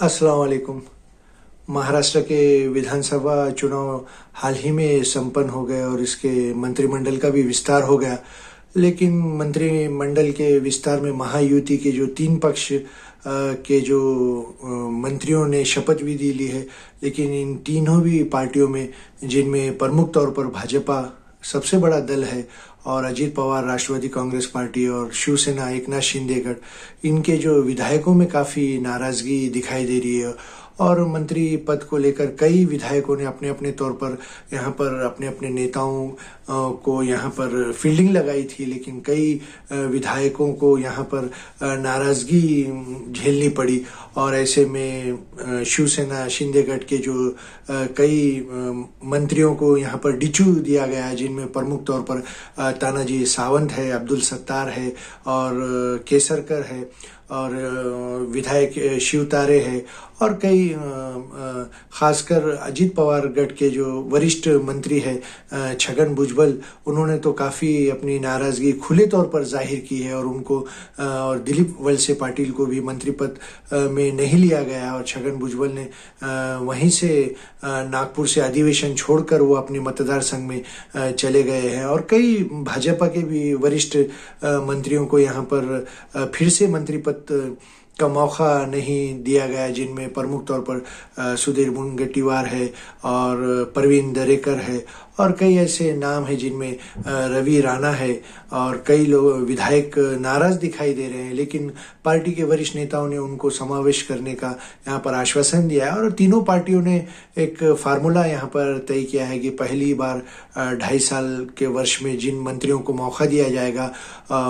अस्सलाम वालेकुम। महाराष्ट्र के विधानसभा चुनाव हाल ही में संपन्न हो गए और इसके मंत्रिमंडल का भी विस्तार हो गया। लेकिन मंत्रिमंडल के विस्तार में महायुति के जो तीन पक्ष के जो मंत्रियों ने शपथ विधि ली है, लेकिन इन तीनों भी पार्टियों में, जिनमें प्रमुख तौर पर भाजपा सबसे बड़ा दल है और अजीत पवार राष्ट्रवादी कांग्रेस पार्टी और शिवसेना एकनाथ शिंदे गठ, इनके जो विधायकों में काफ़ी नाराज़गी दिखाई दे रही है और मंत्री पद को लेकर कई विधायकों ने अपने अपने तौर पर यहाँ पर अपने अपने नेताओं को यहाँ पर फील्डिंग लगाई थी। लेकिन कई विधायकों को यहाँ पर नाराज़गी झेलनी पड़ी और ऐसे में शिवसेना शिंदे गठ के जो कई मंत्रियों को यहाँ पर डिचू दिया गया है, जिनमें प्रमुख तौर पर तानाजी सावंत है, अब्दुल सत्तार है और केसरकर है और विधायक शिवतारे है और कई खासकर अजीत पवार गठ के जो वरिष्ठ मंत्री है छगन भुजबल, उन्होंने तो काफ़ी अपनी नाराज़गी खुले तौर पर जाहिर की है और उनको और दिलीप वलसे पाटिल को भी मंत्री पद में नहीं लिया गया और छगन भुजबल ने वहीं से नागपुर से अधिवेशन छोड़कर वो अपने मतदार संघ में चले गए हैं और कई भाजपा के भी वरिष्ठ मंत्रियों को यहाँ पर फिर से मंत्री पद का मौका नहीं दिया गया, जिनमें प्रमुख तौर पर सुधीर मुनगंटीवार है और प्रवीण दरेकर है और कई ऐसे नाम हैं जिनमें रवि राणा है और कई लोग विधायक नाराज दिखाई दे रहे हैं। लेकिन पार्टी के वरिष्ठ नेताओं ने उनको समावेश करने का यहाँ पर आश्वासन दिया है और तीनों पार्टियों ने एक फार्मूला यहाँ पर तय किया है कि पहली बार 2.5 साल के वर्ष में जिन मंत्रियों को मौका दिया जाएगा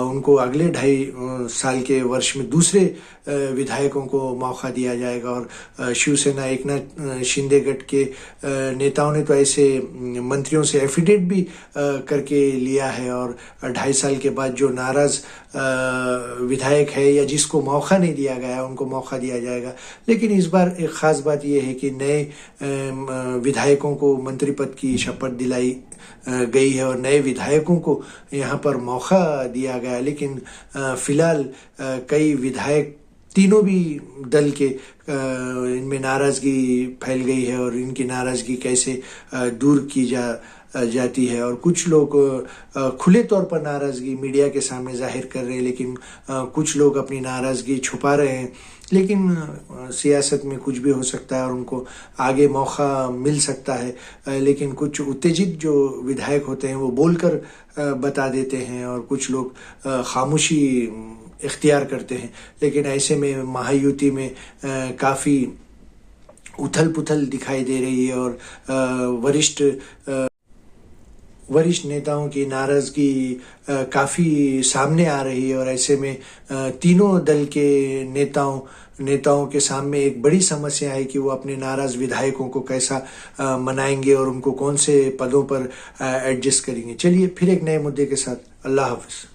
उनको अगले 2.5 साल के वर्ष में दूसरे विधायकों को मौका दिया जाएगा। और शिवसेना एकनाथ शिंदे गठ के नेताओं ने तो ऐसे मंत्रियों से एफिडेविट भी करके लिया है और 2.5 साल के बाद जो नाराज विधायक है या जिसको मौका नहीं दिया गया उनको मौका दिया जाएगा। लेकिन इस बार एक खास बात यह है कि नए विधायकों को मंत्री पद की शपथ दिलाई गई है और नए विधायकों को यहाँ पर मौका दिया गया। लेकिन फिलहाल कई विधायक तीनों भी दल के इनमें नाराज़गी फैल गई है और इनकी नाराज़गी कैसे दूर की जाती है। और कुछ लोग खुले तौर पर नाराज़गी मीडिया के सामने जाहिर कर रहे हैं, लेकिन कुछ लोग अपनी नाराज़गी छुपा रहे हैं। लेकिन सियासत में कुछ भी हो सकता है और उनको आगे मौका मिल सकता है। लेकिन कुछ उत्तेजित जो विधायक होते हैं वो बोलकर बता देते हैं और कुछ लोग खामोशी इख्तियार करते हैं। लेकिन ऐसे में महायुति में काफ़ी उथल पुथल दिखाई दे रही है और वरिष्ठ नेताओं की नाराज़गी काफ़ी सामने आ रही है और ऐसे में तीनों दल के नेताओं के सामने एक बड़ी समस्या है कि वो अपने नाराज़ विधायकों को कैसा मनाएंगे और उनको कौन से पदों पर एडजस्ट करेंगे। चलिए फिर एक नए मुद्दे के साथ, अल्लाह हाफ़िज़।